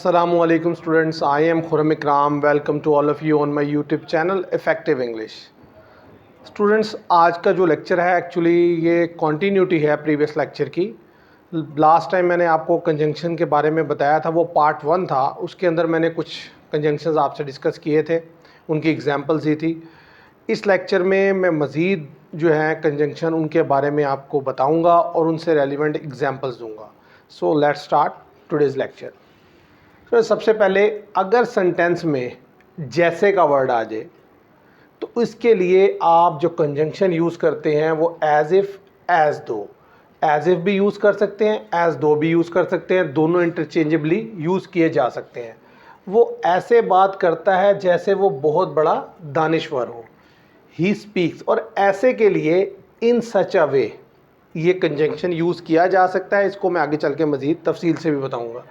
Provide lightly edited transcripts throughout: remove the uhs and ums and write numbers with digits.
Assalamualaikum students, I am Khurram Ikram. Welcome to all of you on my YouTube channel Effective English. Students, आज का जो lecture है actually ये continuity है previous lecture की। Last time मैंने आपको कंजंक्शन के बारे में बताया था, वो पार्ट 1 था। उसके अंदर मैंने कुछ कंजंक्शंस आपसे डिस्कस किए थे, उनकी एग्जांपल्स दी थी। इस लेक्चर में मैं मज़ीद जो है कंजंक्शन उनके बारे में आपको बताऊंगा और उनसे रेलिवेंट एग्जांपल्स दूंगा। So let's start today's lecture. तो सबसे पहले अगर सेंटेंस में जैसे का वर्ड आ जाए तो इसके लिए आप जो कंजंक्शन यूज़ करते हैं वो एज इफ़, एज दो। एज इफ़ भी यूज़ कर सकते हैं, एज दो भी यूज़ कर सकते हैं, दोनों इंटरचेंजेबली यूज़ किए जा सकते हैं। वो ऐसे बात करता है जैसे वो बहुत बड़ा दानिश्वर हो। ही स्पीक्स, और ऐसे के लिए इन सच अ वे ये कंजंक्शन यूज़ किया जा सकता है। इसको मैं आगे चल के मज़ीद तफसील से भी बताऊँगा।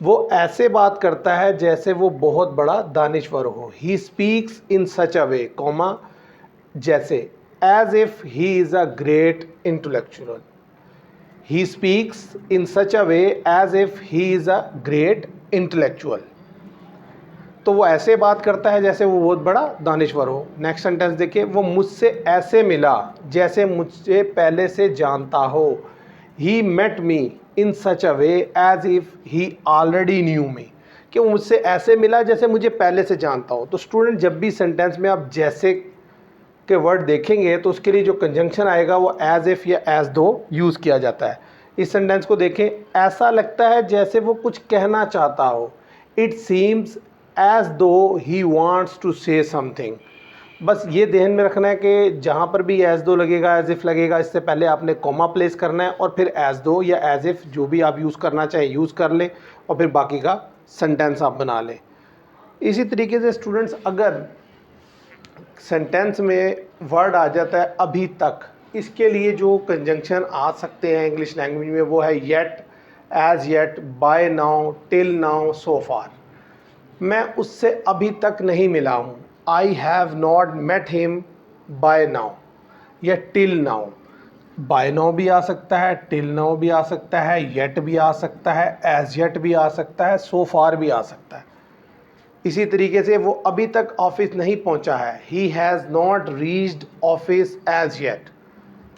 वो ऐसे बात करता है जैसे वो बहुत बड़ा दानिश्वर हो। He speaks in such a way, comma, जैसे, as if he is a great intellectual. He speaks in such a way as if he is a great intellectual. तो वो ऐसे बात करता है जैसे वो बहुत बड़ा दानिश्वर हो। नेक्स्ट सेंटेंस देखिए, वो मुझसे ऐसे मिला जैसे मुझसे पहले से जानता हो। He met me in such a way as if he already knew me, कि वो मुझसे ऐसे मिला जैसे मुझे पहले से जानता हो। तो स्टूडेंट, जब भी सेंटेंस में आप जैसे के वर्ड देखेंगे तो उसके लिए जो कंजंक्शन आएगा वो एज इफ़ या एज दो यूज़ किया जाता है। इस सेंटेंस को देखें, ऐसा लगता है जैसे वो कुछ कहना चाहता हो। It seems as though he wants to say something. बस ये ध्यान में रखना है कि जहाँ पर भी एज दो लगेगा, एज इफ़ लगेगा, इससे पहले आपने कॉमा प्लेस करना है और फिर एज दो या एज इफ़ जो भी आप यूज़ करना चाहें यूज़ कर लें और फिर बाकी का सेंटेंस आप बना लें। इसी तरीके से स्टूडेंट्स, अगर सेंटेंस में वर्ड आ जाता है अभी तक, इसके लिए जो कंजंक्शन आ सकते हैं इंग्लिश लैंग्वेज में वो है yet, as yet, by now, till now, so far. मैं उससे अभी तक नहीं मिला हूँ। I have not met him by now या टिल नाउ। बाय नाउ भी आ सकता है, टिल नाउ भी आ सकता है, येट भी आ सकता है, एज येट भी आ सकता है, सो फार भी आ सकता है। इसी तरीके से वो अभी तक ऑफिस नहीं पहुंचा है। He has not reached office as yet.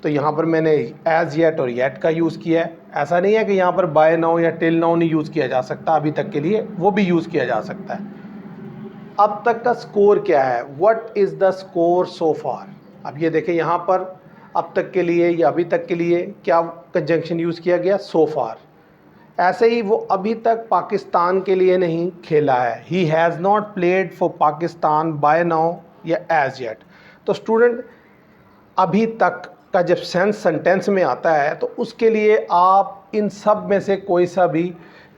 तो यहाँ पर मैंने एज येट और येट का यूज़ किया है। ऐसा नहीं है कि यहाँ पर बाय नाउ या टिल नाउ नहीं यूज़ किया जा सकता, अभी तक के लिए वो भी यूज़ किया जा सकता है। अब तक का स्कोर क्या है? What is the score so far? अब ये देखें, यहाँ पर अब तक के लिए या अभी तक के लिए क्या कंजंक्शन यूज़ किया गया? सो फार। ऐसे ही वो अभी तक पाकिस्तान के लिए नहीं खेला है। He has not played for Pakistan by now या एज येट। तो स्टूडेंट, अभी तक का जब सेंटेंस में आता है तो उसके लिए आप इन सब में से कोई सा भी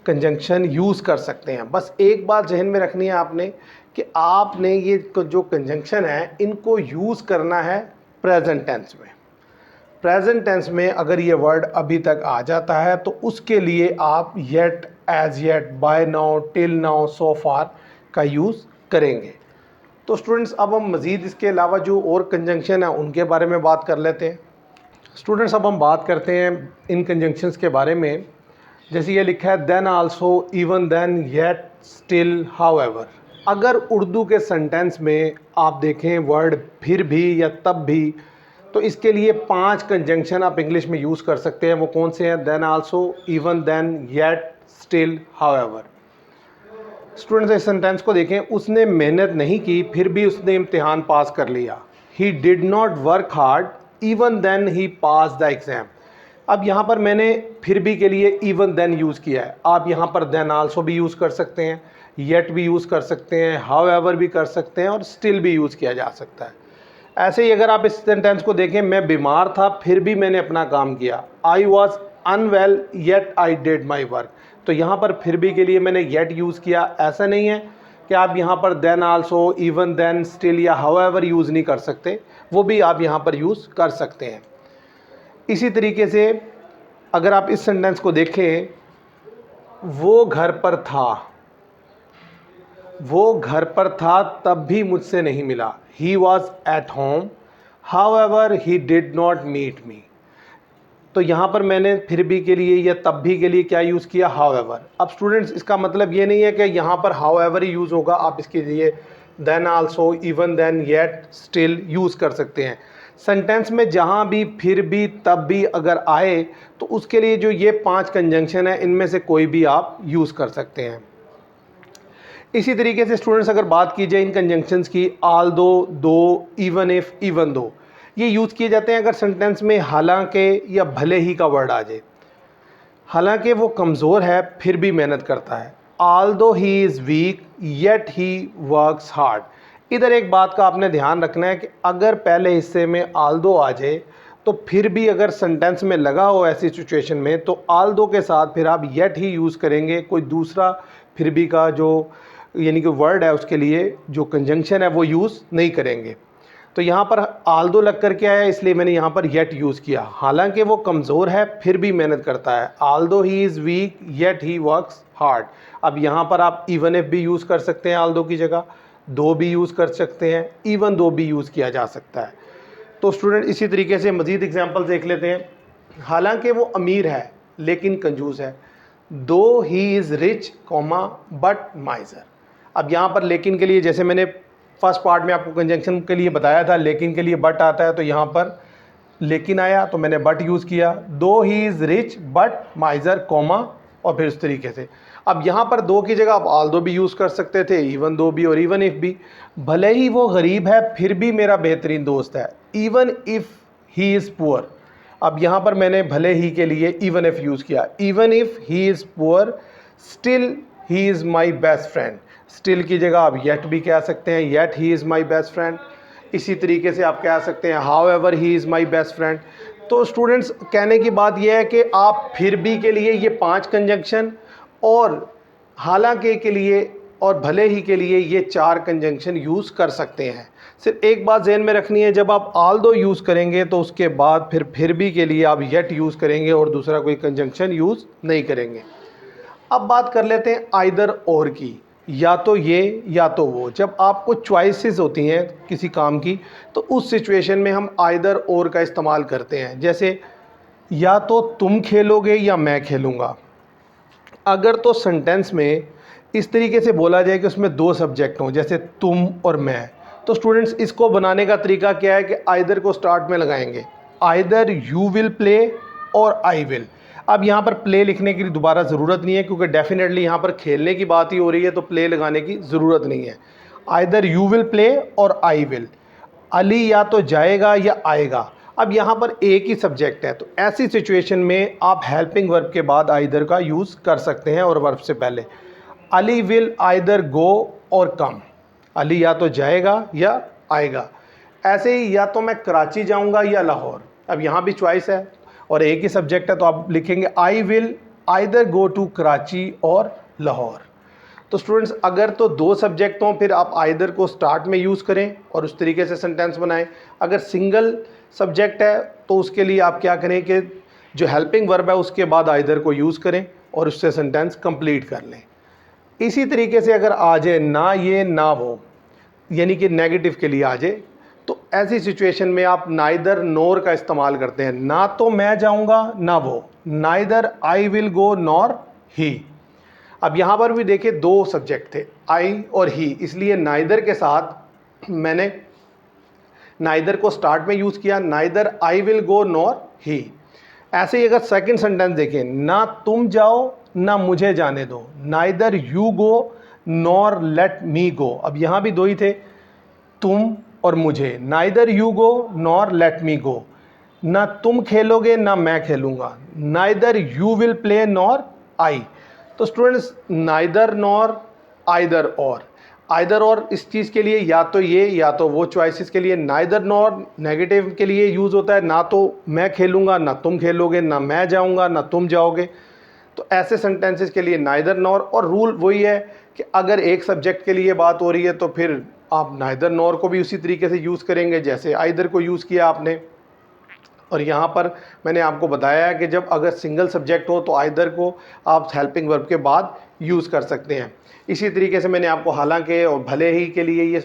कंजंक्शन यूज़ कर सकते हैं। बस एक बात जहन में रखनी है आपने कि आपने ये जो कंजंक्शन है इनको यूज़ करना है प्रेजेंट टेंस में। प्रेजेंट टेंस में अगर ये वर्ड अभी तक आ जाता है तो उसके लिए आप yet, as yet, by now, till now, so far का यूज़ करेंगे। तो स्टूडेंट्स, अब हम मज़ीद इसके अलावा जो और कंजंक्शन है उनके बारे में बात कर लेते हैं। स्टूडेंट्स, अब हम बात करते हैं इन कंजंक्शंस के बारे में। जैसे ये लिखा है, then also, even then, yet, still, however. अगर उर्दू के सेंटेंस में आप देखें वर्ड फिर भी या तब भी, तो इसके लिए 5 कंजंक्शन आप इंग्लिश में यूज़ कर सकते हैं। वो कौन से हैं? Then also, even then, yet, still, however. Students, इस सेंटेंस को देखें, उसने मेहनत नहीं की फिर भी उसने इम्तिहान पास कर लिया। He did not work hard even then he pass the exam. अब यहाँ पर मैंने फिर भी के लिए इवन देन यूज़ किया है। आप यहाँ पर देन आल्सो भी यूज़ कर सकते हैं, येट भी यूज़ कर सकते हैं, हाउएवर भी कर सकते हैं और स्टिल भी यूज़ किया जा सकता है। ऐसे ही अगर आप इस सेंटेंस को देखें, मैं बीमार था फिर भी मैंने अपना काम किया। I was unwell yet I did my work. तो यहाँ पर फिर भी के लिए मैंने येट यूज़ किया। ऐसा नहीं है कि आप यहाँ पर then also, even then, still या हाउएवर यूज़ नहीं कर सकते, वो भी आप यहाँ पर यूज़ कर सकते हैं। इसी तरीके से अगर आप इस सेंटेंस को देखें, वो घर पर था, वो घर पर था तब भी मुझसे नहीं मिला। He was at home however he did not meet me. तो यहाँ पर मैंने फिर भी के लिए या तब भी के लिए क्या यूज़ किया, हाउएवर। अब स्टूडेंट्स इसका मतलब ये नहीं है कि यहाँ पर हाउएवर ही यूज़ होगा, आप इसके लिए then also, even then, yet, still use कर सकते हैं। सेंटेंस में जहाँ भी फिर भी तब भी अगर आए तो उसके लिए जो ये 5 कंजंक्शन है इनमें से कोई भी आप यूज़ कर सकते हैं। इसी तरीके से स्टूडेंट्स अगर बात की जाए इन कंजंक्शंस की, आल्दो, दो, इवन इफ, इवन दो, ये यूज़ किए जाते हैं अगर सेंटेंस में हालांकि या भले ही का वर्ड आ जाए। हालांकि वो कमज़ोर है फिर भी मेहनत करता है, Aldous he is week yet he works hard. इधर एक बात का आपने ध्यान रखना है कि अगर पहले हिस्से में आल्दो आ जाए तो फिर भी अगर सेंटेंस में लगा हो ऐसी सिचुएशन में तो आल्दो के साथ फिर आप येट ही यूज़ करेंगे, कोई दूसरा फिर भी का जो यानी कि वर्ड है उसके लिए जो कंजंक्शन है वो यूज़ नहीं करेंगे। तो यहाँ पर आल्दो लग कर के आया इसलिए मैंने यहाँ पर येट यूज़ किया। हालांकि वो कमज़ोर है फिर भी मेहनत करता है, Aldous he is week yet he works hard. अब यहाँ पर आप इवन इफ भी यूज़ कर सकते हैं आल्दो की जगह, दो भी यूज़ कर सकते हैं, इवन दो भी यूज़ किया जा सकता है। तो स्टूडेंट इसी तरीके से मज़ीद एग्जाम्पल देख लेते हैं। हालांकि वो अमीर है लेकिन कंजूस है, दो he is rich comma but माइजर। अब यहाँ पर लेकिन के लिए जैसे मैंने फर्स्ट पार्ट में आपको कंजंक्शन के लिए बताया था, लेकिन के लिए बट आता है, तो यहाँ पर लेकिन आया तो मैंने बट यूज़ किया। दो he is rich but माइजर comma और फिर इस तरीके से। अब यहाँ पर दो की जगह आप आल्दो भी यूज़ कर सकते थे, इवन दो भी और इवन इफ़ भी। भले ही वो गरीब है फिर भी मेरा बेहतरीन दोस्त है, even if he is poor. अब यहाँ पर मैंने भले ही के लिए इवन इफ़ यूज़ किया, even if he is poor still he is my best friend. Still की जगह आप येट भी कह सकते हैं, yet he is my best friend. इसी तरीके से आप कह सकते हैं how ever he is my best friend. तो स्टूडेंट्स कहने की बात यह है कि आप फिर भी के लिए ये 5 कंजंक्शन और हालांकि के लिए और भले ही के लिए ये 4 कंजंक्शन यूज़ कर सकते हैं। सिर्फ एक बात ज़हन में रखनी है, जब आप आल्दो यूज़ करेंगे तो उसके बाद फिर भी के लिए आप येट यूज़ करेंगे और दूसरा कोई कंजंक्शन यूज़ नहीं करेंगे। अब बात कर लेते हैं आइदर और की, या तो ये या तो वो। जब आपको चॉइसेस होती हैं किसी काम की तो उस सिचुएशन में हम आइदर और का इस्तेमाल करते हैं। जैसे या तो तुम खेलोगे या मैं खेलूँगा। अगर तो सेंटेंस में इस तरीके से बोला जाए कि उसमें 2 सब्जेक्ट हों, जैसे तुम और मैं, तो स्टूडेंट्स इसको बनाने का तरीका क्या है कि आइदर को स्टार्ट में लगाएंगे, आइदर यू विल प्ले और आई विल। अब यहाँ पर प्ले लिखने की दोबारा ज़रूरत नहीं है क्योंकि डेफिनेटली यहाँ पर खेलने की बात ही हो रही है, तो प्ले लगाने की ज़रूरत नहीं है। आइदर यू विल प्ले और आई विल। अली या तो जाएगा या आएगा। अब यहाँ पर एक ही सब्जेक्ट है, तो ऐसी सिचुएशन में आप हेल्पिंग वर्ब के बाद आइदर का यूज़ कर सकते हैं और वर्ब से पहले। अली विल आइदर गो और कम। अली या तो जाएगा या आएगा। ऐसे ही या तो मैं कराची जाऊंगा या लाहौर। अब यहाँ भी चॉइस है और एक ही सब्जेक्ट है, तो आप लिखेंगे I will either go to Karachi और लाहौर। तो स्टूडेंट्स अगर तो 2 सब्जेक्ट हों फिर आप आइदर को स्टार्ट में यूज़ करें और उस तरीके से सेंटेंस बनाएं। अगर सिंगल सब्जेक्ट है तो उसके लिए आप क्या करें कि जो हेल्पिंग वर्ब है उसके बाद आइदर को यूज़ करें और उससे सेंटेंस कंप्लीट कर लें। इसी तरीके से अगर आ जाए ना ये ना वो, यानी कि नेगेटिव के लिए आ जाए, तो ऐसी सिचुएशन में आप नाइदर नोर का इस्तेमाल करते हैं। ना तो मैं जाऊंगा ना वो, neither I will go nor he. अब यहाँ पर भी देखिए 2 सब्जेक्ट थे, आई और ही, इसलिए नाइदर के साथ मैंने नाइदर को स्टार्ट में यूज़ किया, neither I will go nor he. ऐसे ही अगर सेकंड सेंटेंस देखें, ना तुम जाओ ना मुझे जाने दो, neither you go nor let me go. अब यहाँ भी 2 ही थे, तुम और मुझे, neither you go nor let me go. ना तुम खेलोगे ना मैं खेलूँगा, neither you will play nor I. तो students neither nor, either or. Either or इस चीज़ के लिए या तो ये या तो वो चॉइसेस के लिए। नाइदर नॉर नेगेटिव के लिए यूज़ होता है, ना तो मैं खेलूँगा ना तुम खेलोगे, ना मैं जाऊँगा ना तुम जाओगे। तो ऐसे सेंटेंसेस के लिए नाइदर नॉर। और रूल वही है कि अगर एक सब्जेक्ट के लिए बात हो रही है तो फिर आप नाइदर नॉर को भी उसी तरीके से यूज़ करेंगे जैसे आइदर को यूज़ किया आपने। और यहाँ पर मैंने आपको बताया है कि जब अगर सिंगल सब्जेक्ट हो तो आइदर को आप हेल्पिंग वर्ब के बाद यूज़ कर सकते हैं। इसी तरीके से मैंने आपको हालांकि और भले ही के लिए ये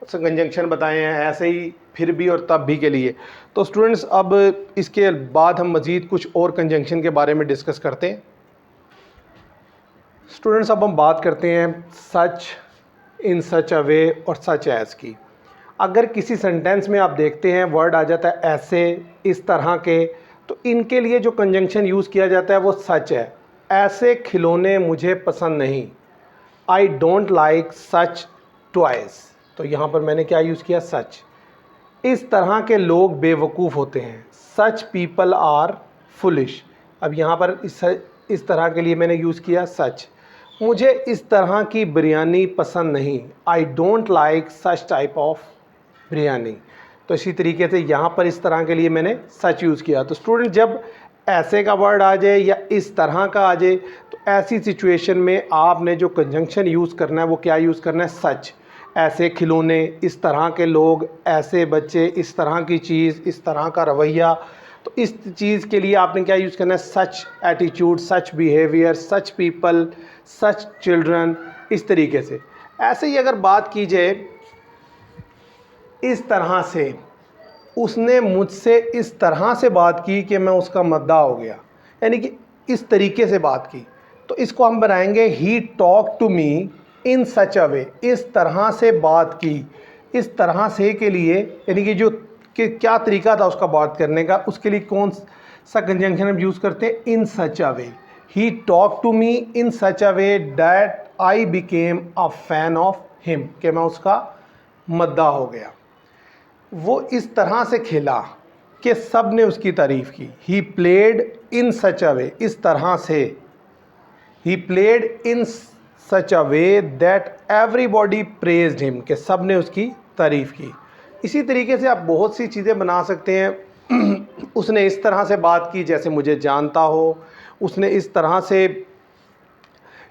कंजंक्शन बताए हैं, ऐसे ही फिर भी और तब भी के लिए। तो स्टूडेंट्स अब इसके बाद हम मज़ीद कुछ और कंजंक्शन के बारे में डिस्कस करते हैं। स्टूडेंट्स अब हम बात करते हैं सच, इन सच अ वे और सच एज़ की। अगर किसी सेंटेंस में आप देखते हैं वर्ड आ जाता है ऐसे, इस तरह के, तो इनके लिए जो कंजंक्शन यूज़ किया जाता है वो सच है। ऐसे खिलौने मुझे पसंद नहीं, I don't like such toys. तो यहाँ पर मैंने क्या यूज़ किया, सच। इस तरह के लोग बेवकूफ़ होते हैं, सच पीपल आर फुलिश। अब यहाँ पर इस तरह के लिए मैंने यूज़ किया सच। मुझे इस तरह की बिरयानी पसंद नहीं, I don't like such type of biryani. तो इसी तरीके से यहाँ पर इस तरह के लिए मैंने सच यूज़ किया। तो स्टूडेंट जब ऐसे का वर्ड आ जाए या इस तरह का आ जाए, तो ऐसी सिचुएशन में आपने जो कंजंक्शन यूज़ करना है वो क्या यूज़ करना है, सच। ऐसे खिलौने, इस तरह के लोग, ऐसे बच्चे, इस तरह की चीज़, इस तरह का रवैया। तो इस चीज़ के लिए आपने क्या यूज़ करना है, such attitude, such behaviour, such people, such children, इस तरीके से। ऐसे ही अगर बात की जाए इस तरह से, उसने मुझसे इस तरह से बात की कि मैं उसका मद्दा हो गया, यानी कि इस तरीके से बात की। तो इसको हम बनाएंगे ही talk to me in such a वे, इस तरह से बात की। इस तरह से के लिए यानी कि जो कि क्या तरीका था उसका बात करने का, उसके लिए कौन सा कंजंक्शन हम यूज़ करते हैं, in such a way. He talk to me in such a way that I became a fan of him, कि मैं उसका मद्दा हो गया। वो इस तरह से खेला कि सब ने उसकी तारीफ़ की। He played in such a वे, इस तरह से। He played in such a way that everybody praised him, कि सब ने उसकी तारीफ़ की। इसी तरीके से आप बहुत सी चीज़ें बना सकते हैं। उसने इस तरह से बात की जैसे मुझे जानता हो, उसने इस तरह से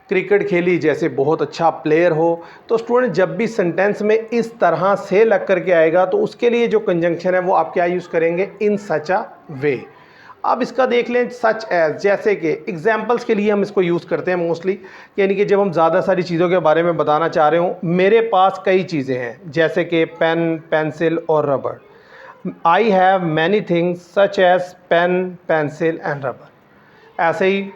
क्रिकेट खेली जैसे बहुत अच्छा प्लेयर हो। तो स्टूडेंट जब भी सेंटेंस में इस तरह से लग कर के आएगा तो उसके लिए जो कंजंक्शन है वो आप क्या यूज़ करेंगे, इन सच अ वे। अब इसका देख लें सच एज, जैसे कि एग्जांपल्स के लिए हम इसको यूज़ करते हैं मोस्टली, यानी कि जब हम ज़्यादा सारी चीज़ों के बारे में बताना चाह रहे हो। मेरे पास कई चीज़ें हैं जैसे कि पेन, पेंसिल और रबड़। I have many things such as pen, pencil and रबड़। ऐसे ही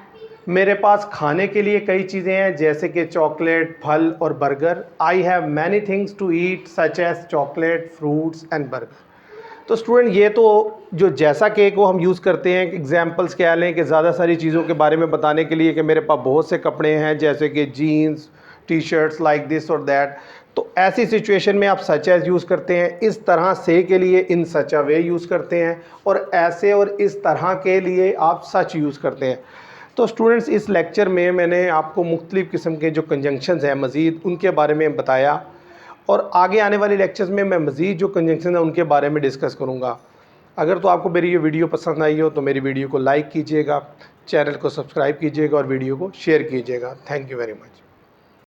मेरे पास खाने के लिए कई चीज़ें हैं जैसे कि चॉकलेट, फल और burger. I have many things to eat such as chocolate, fruits and burger. तो स्टूडेंट ये तो जो जैसा कि को हम यूज़ करते हैं एग्जांपल्स क्या लें कि ज़्यादा सारी चीज़ों के बारे में बताने के लिए कि मेरे पास बहुत से कपड़े हैं जैसे कि jeans, T shirts, like this और दैट। तो ऐसी सिचुएशन में आप सच एज यूज़ करते हैं। इस तरह से के लिए इन सच अ वे यूज़ करते हैं, और ऐसे और इस तरह के लिए आप सच यूज़ करते हैं। तो स्टूडेंट्स इस लेक्चर में मैंने आपको मुख्तलिफ़ किस्म के जो कंजंक्शंस हैं मज़ीद उनके बारे में बताया, और आगे आने वाले लेक्चर्स में मैं मज़ीद जो कंजंक्शन है उनके बारे में डिस्कस करूँगा। अगर तो आपको मेरी ये वीडियो पसंद आई हो तो मेरी वीडियो को लाइक कीजिएगा, चैनल को सब्सक्राइब कीजिएगा और वीडियो को शेयर कीजिएगा। Thank you very much.